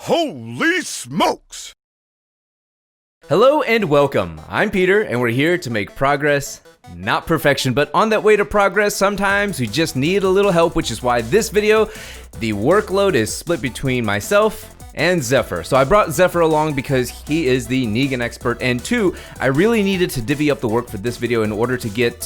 Holy smokes! Hello and welcome. I'm Peter, and we're here to make progress, not perfection, but on that way to progress, sometimes we just need a little help, which is why this video, the workload is split between myself and Zephyr. So I brought Zephyr along because he is the Negan expert, and two, I really needed to divvy up the work for this video in order to get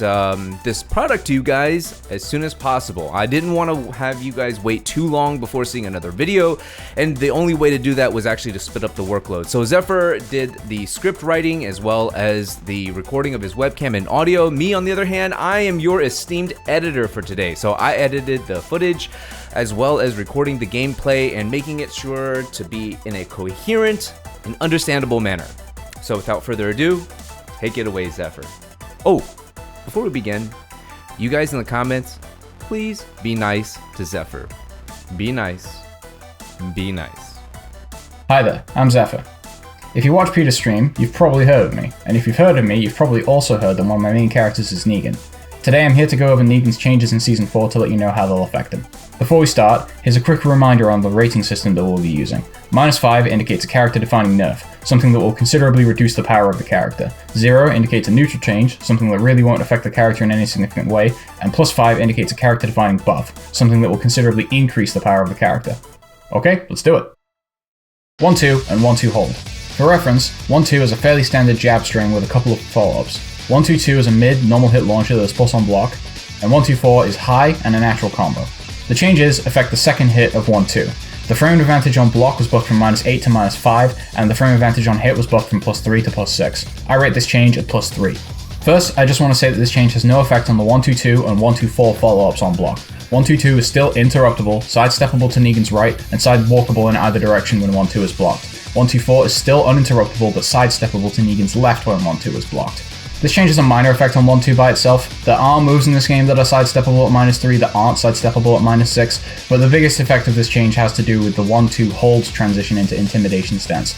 this product to you guys as soon as possible. I didn't want to have you guys wait too long before seeing another video, and the only way to do that was actually to split up the workload. So Zephyr did the script writing as well as the recording of his webcam and audio. Me, on the other hand, I am your esteemed editor for today. So I edited the footage as well as recording the gameplay and making it sure to be in a coherent and understandable manner. So without further ado, take it away, Zephyr. Oh, before we begin, you guys in the comments, please be nice to Zephyr. Be nice. Be nice. Hi there, I'm Zephyr. If you watch Peter's stream, you've probably heard of me, and if you've heard of me, you've probably also heard that one of my main characters is Negan. Today I'm here to go over Negan's changes in Season 4 to let you know how they'll affect him. Before we start, here's a quick reminder on the rating system that we'll be using. -5 indicates a character-defining nerf, something that will considerably reduce the power of the character. 0 indicates a neutral change, something that really won't affect the character in any significant way, and +5 indicates a character-defining buff, something that will considerably increase the power of the character. Okay, let's do it. 1-2 and 1-2 hold. For reference, 1-2 is a fairly standard jab string with a couple of follow-ups. 1-2-2 is a mid, normal hit launcher that is plus on block, and 1-2-4 is high and a natural combo. The changes affect the second hit of 1-2. The frame advantage on block was buffed from -8 to -5, and the frame advantage on hit was buffed from +3 to +6. I rate this change at +3. First, I just want to say that this change has no effect on the 1-2-2 and 1-2-4 follow-ups on block. 1-2-2 is still interruptible, sidesteppable to Negan's right, and sidewalkable in either direction when 1-2 is blocked. 1-2-4 is still uninterruptible but sidesteppable to Negan's left when 1-2 is blocked. This change has a minor effect on 1-2 by itself. There are moves in this game that are sidesteppable at -3 that aren't sidesteppable at -6, but the biggest effect of this change has to do with the 1-2 hold transition into Intimidation stance.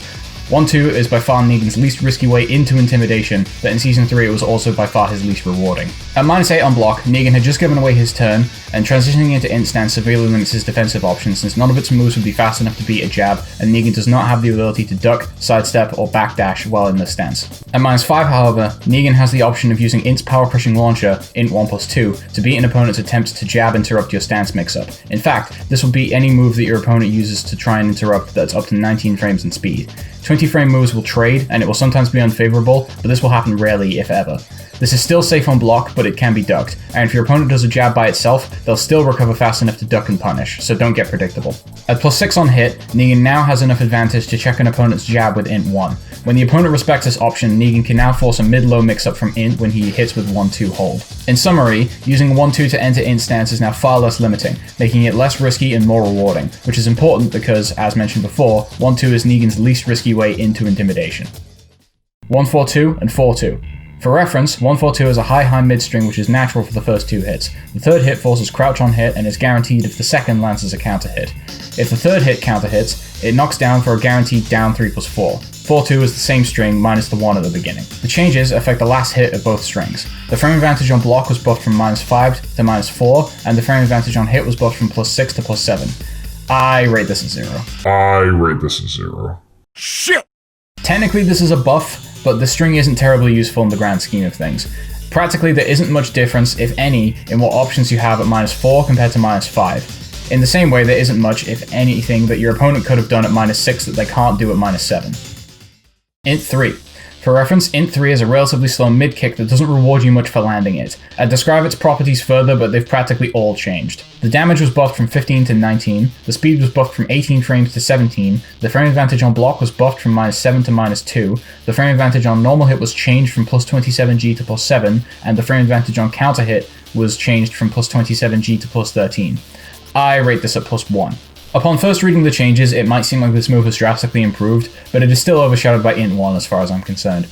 1-2 is by far Negan's least risky way into Intimidation, but in Season 3 it was also by far his least rewarding. At -8 on block, Negan had just given away his turn, and transitioning into Int stance severely limits his defensive options since none of its moves would be fast enough to beat a jab, and Negan does not have the ability to duck, sidestep, or backdash while in this stance. At -5, however, Negan has the option of using Int's power crushing launcher, Int 1+2, to beat an opponent's attempts to jab interrupt your stance mix-up. In fact, this will beat any move that your opponent uses to try and interrupt that's up to 19 frames in speed. 20 frame moves will trade, and it will sometimes be unfavorable, but this will happen rarely, if ever. This is still safe on block, but it can be ducked, and if your opponent does a jab by itself, they'll still recover fast enough to duck and punish, so don't get predictable. At +6 on hit, Negan now has enough advantage to check an opponent's jab with Int 1. When the opponent respects this option, Negan can now force a mid-low mix-up from Int when he hits with 1-2 hold. In summary, using 1-2 to enter Int stance is now far less limiting, making it less risky and more rewarding, which is important because, as mentioned before, 1-2 is Negan's least risky way into Intimidation. 1-4-2 and 4-2. For reference, 1-4-2 is a high mid string which is natural for the first 2 hits. The third hit forces crouch on hit and is guaranteed if the second lands as a counter hit. If the third hit counter hits, it knocks down for a guaranteed down 3+4. 4-2 is the same string minus the 1 at the beginning. The changes affect the last hit of both strings. The frame advantage on block was buffed from -5 to -4, and the frame advantage on hit was buffed from +6 to +7. I rate this a 0. Shit! Technically this is a buff, but the string isn't terribly useful in the grand scheme of things. Practically there isn't much difference, if any, in what options you have at -4 compared to -5. In the same way there isn't much, if anything, that your opponent could have done at -6 that they can't do at -7. Int 3. For reference, Int 3 is a relatively slow mid-kick that doesn't reward you much for landing it. I'd describe its properties further, but they've practically all changed. The damage was buffed from 15 to 19, the speed was buffed from 18 frames to 17, the frame advantage on block was buffed from -7 to -2, the frame advantage on normal hit was changed from +27G to +7, and the frame advantage on counter hit was changed from +27G to +13. I rate this at +1. Upon first reading the changes, it might seem like this move has drastically improved, but it is still overshadowed by Int 1 as far as I'm concerned.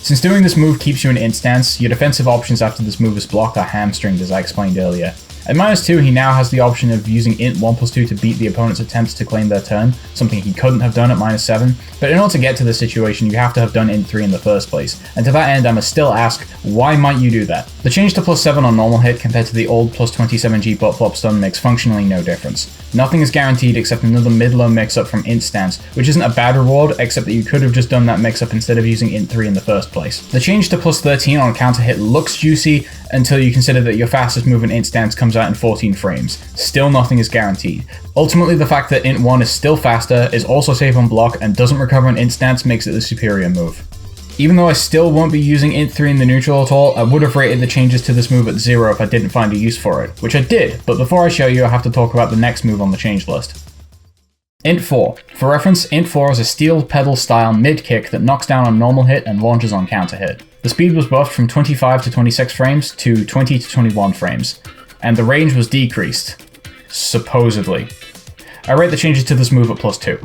Since doing this move keeps you in Int stance, your defensive options after this move is blocked are hamstringed as I explained earlier. At -2, he now has the option of using int 1+2 to beat the opponent's attempts to claim their turn, something he couldn't have done at -7, but in order to get to this situation you have to have done int 3 in the first place, and to that end I must still ask, why might you do that? The change to +7 on normal hit compared to the old +27G bot flop stun makes functionally no difference. Nothing is guaranteed except another mid-low mix-up from int stance, which isn't a bad reward, except that you could have just done that mix-up instead of using int 3 in the first place. The change to +13 on counter hit looks juicy, until you consider that your fastest move in int stance comes out in 14 frames. Still nothing is guaranteed. Ultimately, the fact that int 1 is still faster, is also safe on block, and doesn't recover an int stance makes it the superior move. Even though I still won't be using int 3 in the neutral at all, I would have rated the changes to this move at 0 if I didn't find a use for it, which I did, but before I show you I have to talk about the next move on the change list. Int 4. For reference, int 4 is a steel pedal style mid kick that knocks down on normal hit and launches on counter hit. The speed was buffed from 25 to 26 frames to 20 to 21 frames, and the range was decreased. Supposedly. I rate the changes to this move at +2.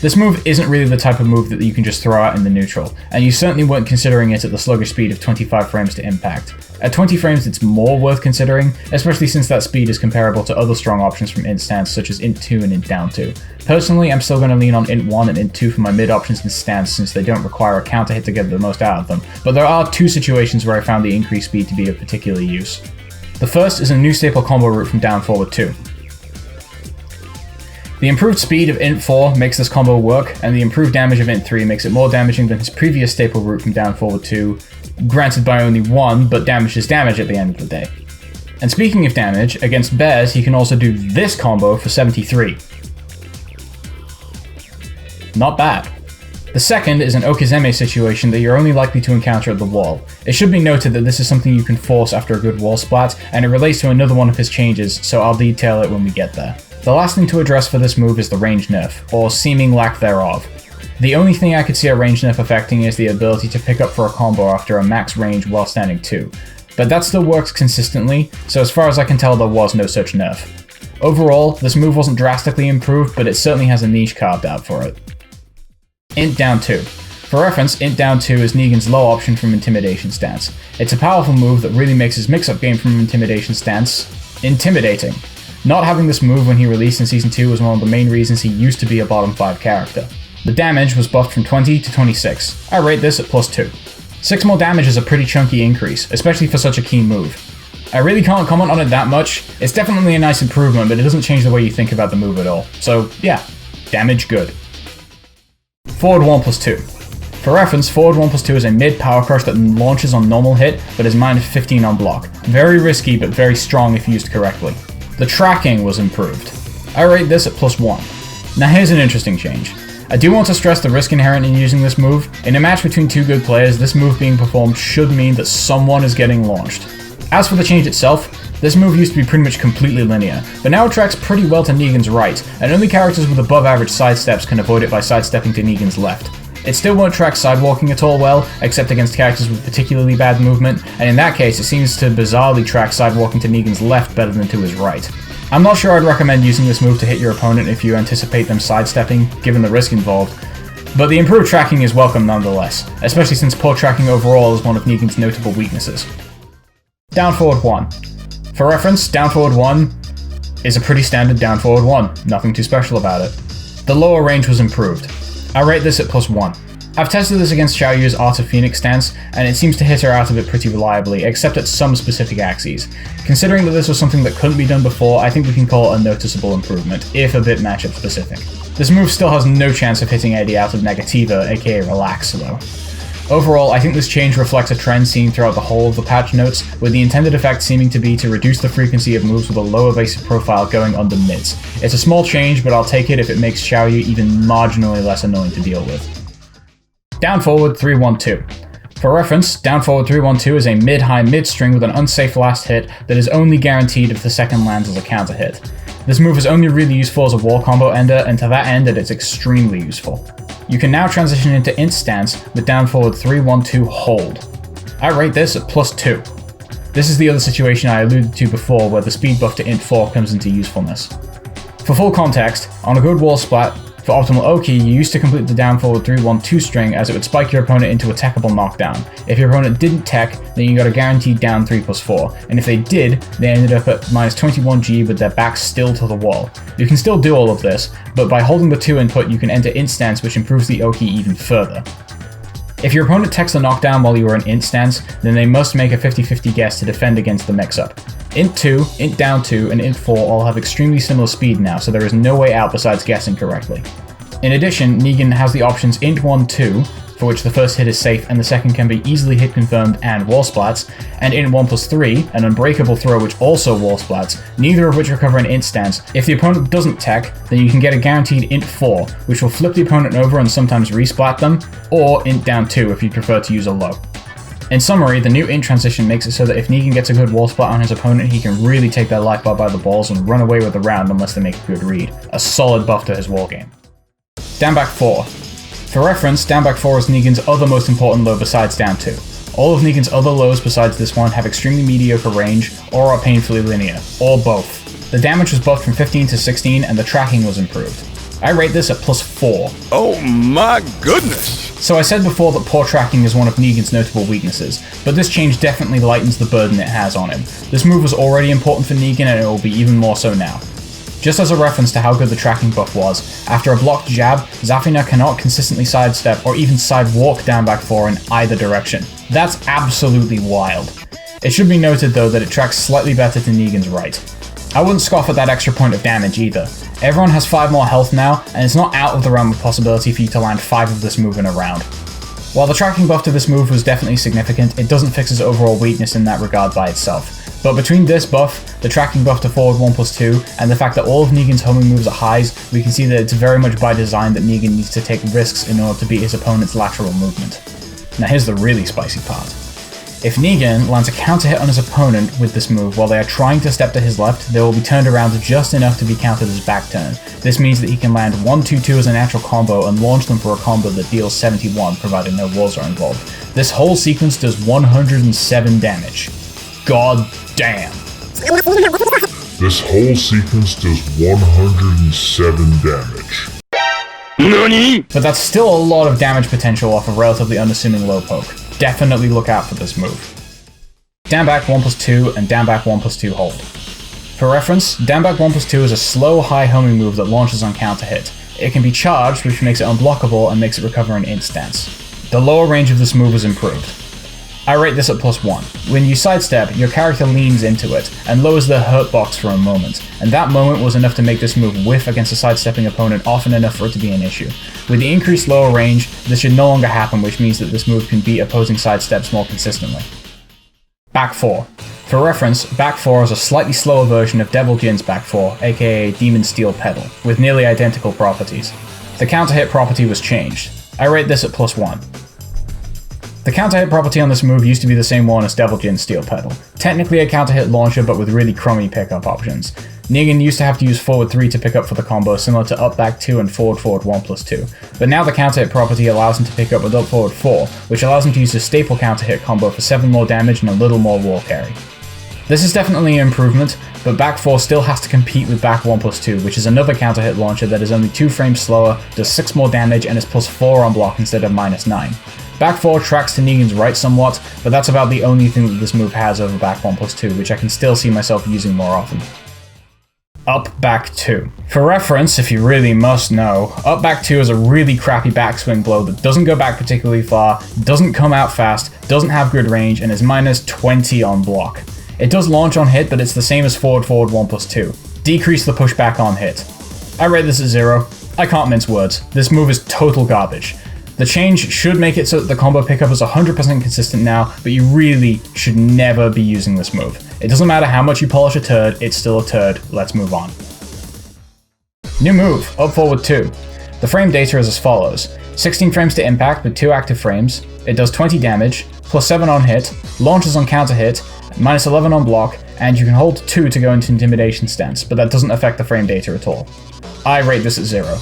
This move isn't really the type of move that you can just throw out in the neutral, and you certainly weren't considering it at the sluggish speed of 25 frames to impact. At 20 frames it's more worth considering, especially since that speed is comparable to other strong options from int stance such as int 2 and int down 2. Personally, I'm still going to lean on int 1 and int 2 for my mid options in stance since they don't require a counter hit to get the most out of them, but there are two situations where I found the increased speed to be of particular use. The first is a new staple combo route from down forward 2. The improved speed of int 4 makes this combo work, and the improved damage of int 3 makes it more damaging than his previous staple route from down forward 2, granted by only 1, but damage is damage at the end of the day. And speaking of damage, against bears he can also do this combo for 73. Not bad. The second is an Okizeme situation that you're only likely to encounter at the wall. It should be noted that this is something you can force after a good wall splat, and it relates to another one of his changes, so I'll detail it when we get there. The last thing to address for this move is the range nerf, or seeming lack thereof. The only thing I could see a range nerf affecting is the ability to pick up for a combo after a max range while standing 2, but that still works consistently, so as far as I can tell there was no such nerf. Overall, this move wasn't drastically improved, but it certainly has a niche carved out for it. Int down 2. For reference, int down 2 is Negan's low option from Intimidation stance. It's a powerful move that really makes his mix-up game from Intimidation stance intimidating. Not having this move when he released in Season 2 was one of the main reasons he used to be a bottom 5 character. The damage was buffed from 20 to 26. I rate this at +2. 6 more damage is a pretty chunky increase, especially for such a key move. I really can't comment on it that much. It's definitely a nice improvement, but it doesn't change the way you think about the move at all. So yeah, damage good. Forward 1+2. For reference, forward 1+2 is a mid power crush that launches on normal hit, but is -15 on block. Very risky, but very strong if used correctly. The tracking was improved. I rate this at +1. Now here's an interesting change. I do want to stress the risk inherent in using this move. In a match between two good players, this move being performed should mean that someone is getting launched. As for the change itself, this move used to be pretty much completely linear, but now it tracks pretty well to Negan's right, and only characters with above average sidesteps can avoid it by sidestepping to Negan's left. It still won't track sidewalking at all well, except against characters with particularly bad movement, and in that case it seems to bizarrely track sidewalking to Negan's left better than to his right. I'm not sure I'd recommend using this move to hit your opponent if you anticipate them sidestepping, given the risk involved, but the improved tracking is welcome nonetheless, especially since poor tracking overall is one of Negan's notable weaknesses. Down forward 1. For reference, down forward 1 is a pretty standard down forward 1, nothing too special about it. The lower range was improved. I rate this at +1. I've tested this against Xiaoyu's Art of Phoenix stance, and it seems to hit her out of it pretty reliably, except at some specific axes. Considering that this was something that couldn't be done before, I think we can call it a noticeable improvement, if a bit matchup specific. This move still has no chance of hitting Eddie out of Negativa, aka Relax, though. Overall, I think this change reflects a trend seen throughout the whole of the patch notes, with the intended effect seeming to be to reduce the frequency of moves with a low evasive profile going under mids. It's a small change, but I'll take it if it makes Xiaoyu even marginally less annoying to deal with. Down forward 3-1-2. For reference, down forward 3-1-2 is a mid-high mid-string with an unsafe last hit that is only guaranteed if the second lands as a counter hit. This move is only really useful as a wall combo ender, and to that end it's extremely useful. You can now transition into int stance with down forward 3-1-2 hold. I rate this at +2. This is the other situation I alluded to before where the speed buff to int 4 comes into usefulness. For full context, on a good wall splat, For optimal Oki, you used to complete the down forward 3-1-2 string as it would spike your opponent into a techable knockdown. If your opponent didn't tech, then you got a guaranteed down 3+4, and if they did, they ended up at minus 21G with their backs still to the wall. You can still do all of this, but by holding the 2 input you can enter int stance, which improves the Oki even further. If your opponent techs the knockdown while you are in int stance, then they must make a 50-50 guess to defend against the mix-up. Int 2, int down 2, and int 4 all have extremely similar speed now, so there is no way out besides guessing correctly. In addition, Negan has the options int 1-2, for which the first hit is safe and the second can be easily hit confirmed and wall splats, and int 1+3, an unbreakable throw which also wall splats, neither of which recover an int stance. If the opponent doesn't tech, then you can get a guaranteed int 4, which will flip the opponent over and sometimes resplat them, or int down 2 if you prefer to use a low. In summary, the new int transition makes it so that if Negan gets a good wall splat on his opponent, he can really take their life bar by the balls and run away with the round unless they make a good read. A solid buff to his wargame. Down back 4. For reference, down back 4 is Negan's other most important low besides down 2. All of Negan's other lows besides this one have extremely mediocre range, or are painfully linear, or both. The damage was buffed from 15 to 16 and the tracking was improved. I rate this at +4. Oh my goodness! So I said before that poor tracking is one of Negan's notable weaknesses, but this change definitely lightens the burden it has on him. This move was already important for Negan and it will be even more so now. Just as a reference to how good the tracking buff was, after a blocked jab, Zafina cannot consistently sidestep or even sidewalk down back 4 in either direction. That's absolutely wild. It should be noted though that it tracks slightly better to Negan's right. I wouldn't scoff at that extra point of damage either. Everyone has 5 more health now, and it's not out of the realm of possibility for you to land 5 of this move in a round. While the tracking buff to this move was definitely significant, it doesn't fix its overall weakness in that regard by itself. But between this buff, the tracking buff to forward 1+2, and the fact that all of Negan's homing moves are highs, we can see that it's very much by design that Negan needs to take risks in order to beat his opponent's lateral movement. Now here's the really spicy part. If Negan lands a counter hit on his opponent with this move while they are trying to step to his left, they will be turned around just enough to be counted as back turn. This means that he can land 1-2-2 as a natural combo and launch them for a combo that deals 71, provided no walls are involved. This whole sequence does 107 damage. God damn. This whole sequence does 107 damage. NANI?! But that's still a lot of damage potential off a relatively unassuming low poke. Definitely look out for this move. Down back 1+2 and down back 1+2 hold. For reference, down back 1+2 is a slow high homing move that launches on counter hit. It can be charged, which makes it unblockable and makes it recover in int stance. The lower range of this move is improved. I rate this at +1. When you sidestep, your character leans into it and lowers their hurt box for a moment, and that moment was enough to make this move whiff against a sidestepping opponent often enough for it to be an issue. With the increased lower range, this should no longer happen, which means that this move can beat opposing sidesteps more consistently. Back 4. For reference, back 4 is a slightly slower version of Devil Jin's back 4, aka Demon Steel Pedal, with nearly identical properties. The counter hit property was changed. I rate this at +1. The counter hit property on this move used to be the same one as Devil Jin's Steel Pedal. Technically a counter hit launcher, but with really crummy pickup options. Negan used to have to use forward 3 to pick up for the combo, similar to up back 2 and forward 1+2. But now the counter hit property allows him to pick up with up forward 4, which allows him to use his staple counter hit combo for 7 more damage and a little more wall carry. This is definitely an improvement, but back 4 still has to compete with back 1+2, which is another counter hit launcher that is only 2 frames slower, does 6 more damage, and is +4 on block instead of -9. Back 4 tracks to Negan's right somewhat, but that's about the only thing that this move has over back 1+2, which I can still see myself using more often. Up back 2. For reference, if you really must know, up back 2 is a really crappy backswing blow that doesn't go back particularly far, doesn't come out fast, doesn't have good range, and is -20 on block. It does launch on hit, but it's the same as forward 1+2. Decrease the pushback on hit. I rate this at 0. I can't mince words. This move is total garbage. The change should make it so that the combo pickup is 100% consistent now, but you really should never be using this move. It doesn't matter how much you polish a turd, it's still a turd. Let's move on. New move, up forward 2. The frame data is as follows. 16 frames to impact with 2 active frames. It does 20 damage, +7 on hit, launches on counter hit, -11 on block, and you can hold 2 to go into Intimidation stance, but that doesn't affect the frame data at all. I rate this at 0.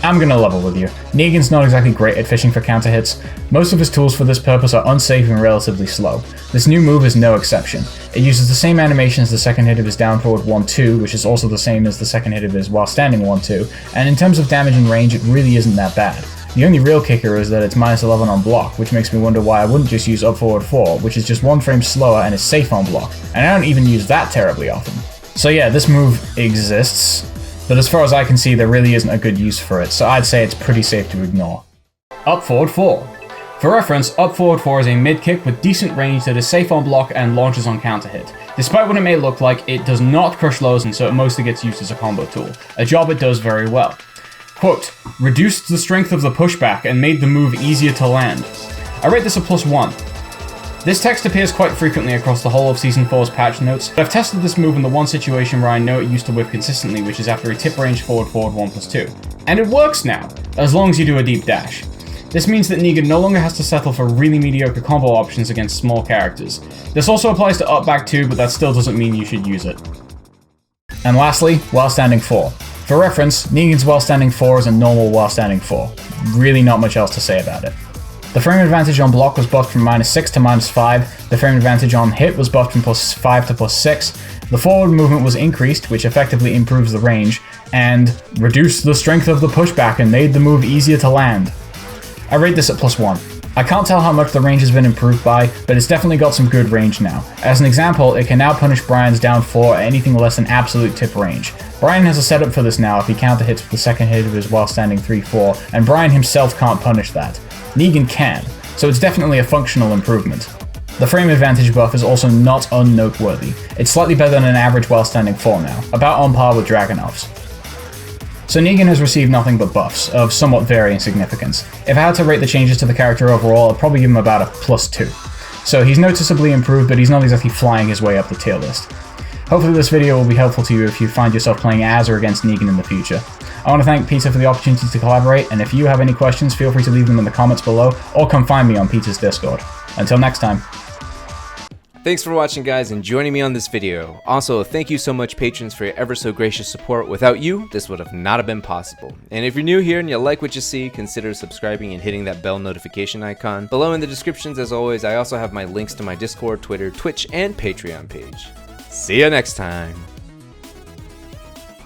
I'm gonna level with you. Negan's not exactly great at fishing for counter hits. Most of his tools for this purpose are unsafe and relatively slow. This new move is no exception. It uses the same animation as the second hit of his down forward 1-2, which is also the same as the second hit of his while standing 1-2, and in terms of damage and range, it really isn't that bad. The only real kicker is that it's minus 11 on block, which makes me wonder why I wouldn't just use up forward 4, which is just 1 frame slower and is safe on block, and I don't even use that terribly often. So yeah, this move exists, but as far as I can see, there really isn't a good use for it, so I'd say it's pretty safe to ignore. Up forward 4. For reference, up forward 4 is a mid kick with decent range that is safe on block and launches on counter hit. Despite what it may look like, it does not crush lows, and so it mostly gets used as a combo tool, a job it does very well. Quote, reduced the strength of the pushback and made the move easier to land. I rate this a +1. This text appears quite frequently across the whole of Season 4's patch notes, but I've tested this move in the one situation where I know it used to whiff consistently, which is after a tip range forward 1+2. And it works now, as long as you do a deep dash. This means that Negan no longer has to settle for really mediocre combo options against small characters. This also applies to up back too, but that still doesn't mean you should use it. And lastly, while standing 4. For reference, Negan's while standing 4 is a normal while standing 4. Really not much else to say about it. The frame advantage on block was buffed from -6 to -5, the frame advantage on hit was buffed from +5 to +6, the forward movement was increased, which effectively improves the range, and reduced the strength of the pushback and made the move easier to land. I rate this at +1. I can't tell how much the range has been improved by, but it's definitely got some good range now. As an example, it can now punish Brian's down 4 at anything less than absolute tip range. Brian has a setup for this now if he counter hits with the second hit of his while standing 3-4, and Brian himself can't punish that. Negan can, so it's definitely a functional improvement. The frame advantage buff is also not unnoteworthy. It's slightly better than an average while standing 4 now, about on par with Dragunov's. So Negan has received nothing but buffs, of somewhat varying significance. If I had to rate the changes to the character overall, I'd probably give him about a +2. So he's noticeably improved, but he's not exactly flying his way up the tier list. Hopefully this video will be helpful to you if you find yourself playing as or against Negan in the future. I want to thank Peter for the opportunity to collaborate, and if you have any questions, feel free to leave them in the comments below, or come find me on Peter's Discord. Until next time. Thanks for watching, guys, and joining me on this video. Also, thank you so much, patrons, for your ever so gracious support. Without you, this would have not have been possible. And if you're new here and you like what you see, consider subscribing and hitting that bell notification icon. Below in the descriptions, as always, I also have my links to my Discord, Twitter, Twitch, and Patreon page. See ya next time.